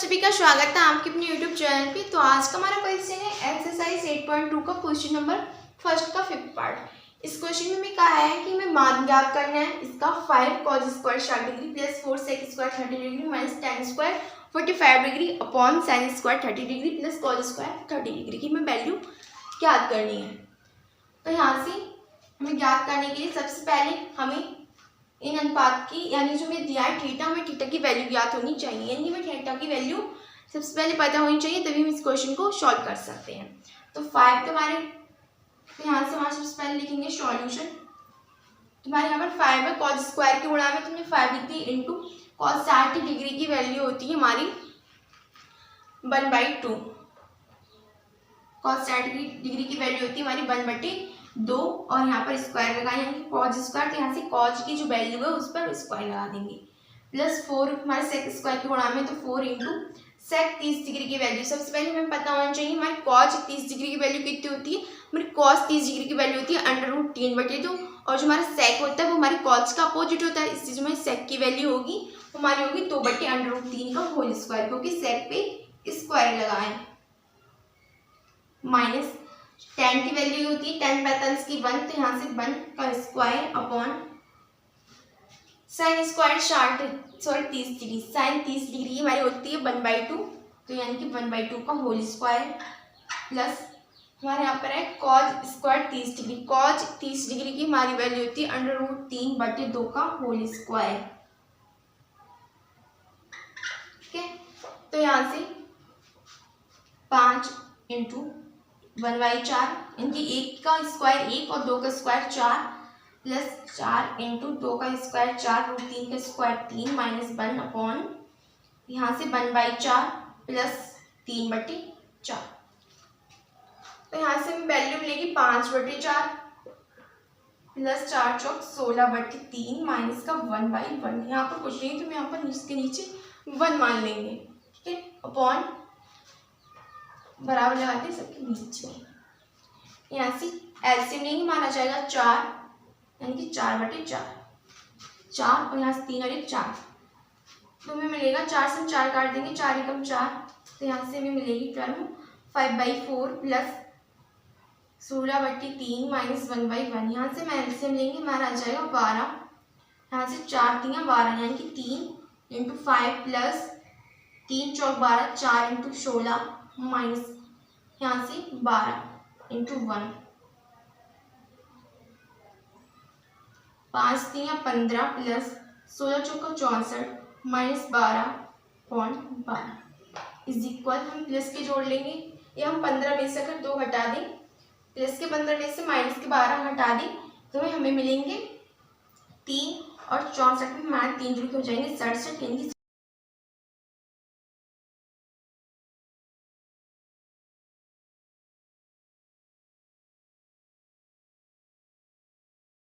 सभी का स्वागत है आपके अपने YouTube चैनल पे। तो आज का हमारा क्वेश्चन है एक्सरसाइज 8.2 का क्वेश्चन नंबर फर्स्ट का 5th पार्ट। इस क्वेश्चन में हमें कहा है कि हमें मान ज्ञात करना है इसका 5 cos square 60 degree plus 4 sec square 30 degree minus tan square 45 degree upon sin square 30 degree plus cos square 30 degree की हमें वैल्यू ज्ञात करनी है। तो यहाँ से हमें ज्ञात करने के लिए सबसे पहले हमें इन अनुपात की यानी जो हमें दिया है थीटा, हमें थीटा की वैल्यू ज्ञात होनी चाहिए, यानी हमें थीटा की वैल्यू सबसे पहले पता होनी चाहिए, तभी हम इस क्वेश्चन को सॉल्व कर सकते हैं। तो 5 तुम्हारे यहाँ से वहाँ सबसे पहले लिखेंगे सॉल्यूशन। तुम्हारे यहाँ पर 5 है, कॉस स्क्वायर के गुणा में तुमने 5 लिख दी इंटू कॉस 60 डिग्री की वैल्यू होती है हमारी 1/2। कॉस 60 डिग्री की वैल्यू होती है हमारी 1/2 और यहाँ पर स्क्वायर लगाए यानी कॉस स्क्वायर, तो यहाँ से कॉस की जो वैल्यू है उस पर स्क्वायर लगा देंगे प्लस 4 हमारे सेक स्क्वायर के गुणा में, तो 4 इंटू सेक 30 डिग्री की वैल्यू सबसे पहले हमें पता होना चाहिए हमारी कॉस 30 डिग्री की वैल्यू कितनी होती है। हमारी कॉस 30 डिग्री की वैल्यू होती है √3/2 और जो हमारा सेक होता है वो हमारी कॉस का अपोजिट होता है, इसलिए जो हमारी सेक की वैल्यू होगी वो हमारी होगी 2/√3 का होल स्क्वायर, क्योंकि सेक पे स्क्वायर लगाए माइनस tan की वैल्यू होती है tan 45 की 1, तो यहाँ से 1 का square upon sin square 30 degree, sin 30 degree हमारी होती है 1/2, तो यानी कि 1/2 का होल स्क्वायर प्लस हमारे यहाँ पर है cos square 30 degree, cos 30 degree की हमारी वैल्यू होती है √3/2 का होल स्क्वायर। ठीक है, तो यहाँ से 5 इंटू 1/4 इनकी 1 का स्क्वायर 1 और 2 का स्क्वायर 4 प्लस 4 इंटू 2 का स्क्वायर 4 √3 का स्क्वायर 3 माइनस 1 अपॉन यहाँ से 1/4 प्लस 3/4। तो यहाँ से हम वैल्यू मिलेगी 5/4 प्लस 4 चौक 16/3 माइनस का 1/1। यहाँ पर कुछ नहीं तो हम यहाँ पर इसके नीचे 1 मान लेंगे। ठीक है, अपॉन बराबर लगाते हैं सबके बीच में। यहाँ से एलसीएम लेंगे, माना जाएगा 4 यानी कि 4/4 और यहाँ से 3 और 1 4, तो हमें मिलेगा 4 से हम 4 काट देंगे, 4 एकम 4, तो यहाँ से हमें मिलेगी टर्म 5/4 प्लस 16/3 माइनस 1/1। यहाँ से हम एलसीएम लेंगे, हमारा आ जाएगा 12, यहाँ से 4 3 12 यानी कि 3 इंटू 5 प्लस 3 चौक 12 4 इंटू 16 माइनस यहाँ से 12 इंटू 1 5 3 15 प्लस 16 चौका 64 माइनस 12/12 इज इक्वल, हम प्लस के जोड़ लेंगे या हम 15 में से अगर 2 हटा दें, प्लस के 15 में से माइनस के 12 हटा दें तो हमें मिलेंगे 3 और 64 में हमारे 3 जुड़ के हो जाएंगे 67 यानी